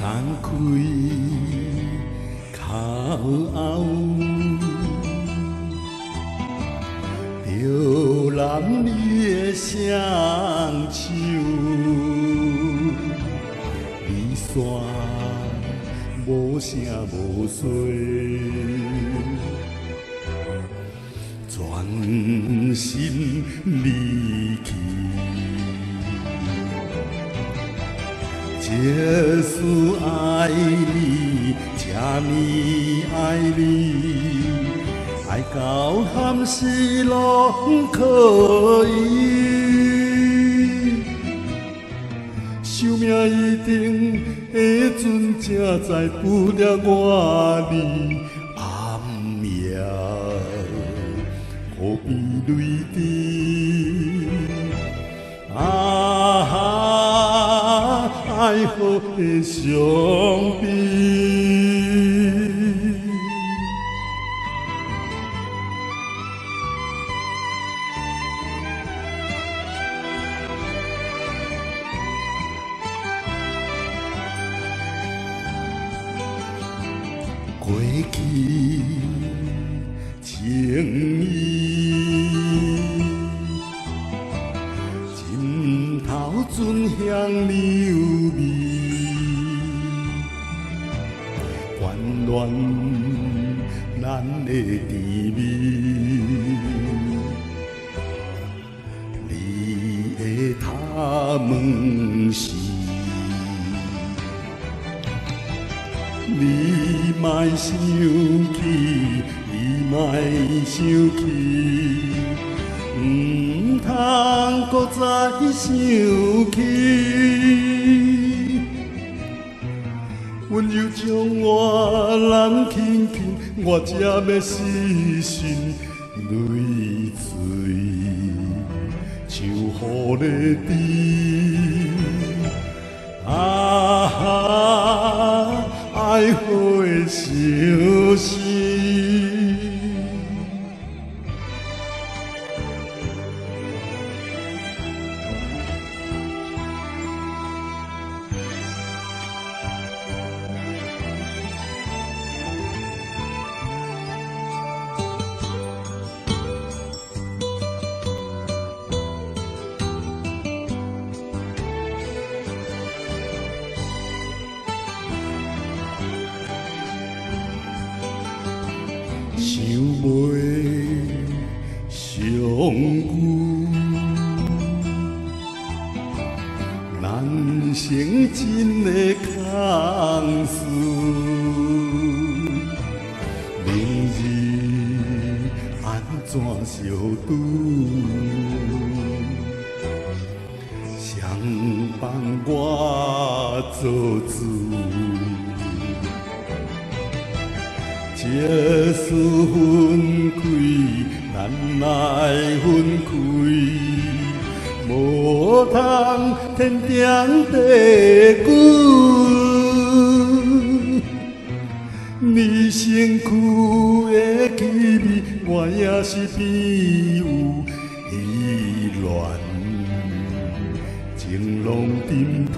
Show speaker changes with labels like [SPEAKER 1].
[SPEAKER 1] 开口后，着男女的双手，离散无声无息，全心离去。这次爱你，这呢爱你，爱到含死拢可以。寿命一定的阵，才知不了我你暗夜何必泪滴？啊！爱好的伤悲，过去情意。船向你有味，温暖咱的甜蜜。你的他问是，你莫生气，你莫生气。唔通搁再想起，温柔将我人轻轻，我才要失神泪水，像雨在滴。啊，爱好的相思。想袂上久，咱成真的空思，明日安怎相拄？谁帮我做主？这次分开，咱来分开，无通天长地久。你身躯的气味，我也是偏有依恋，情浓沉吐。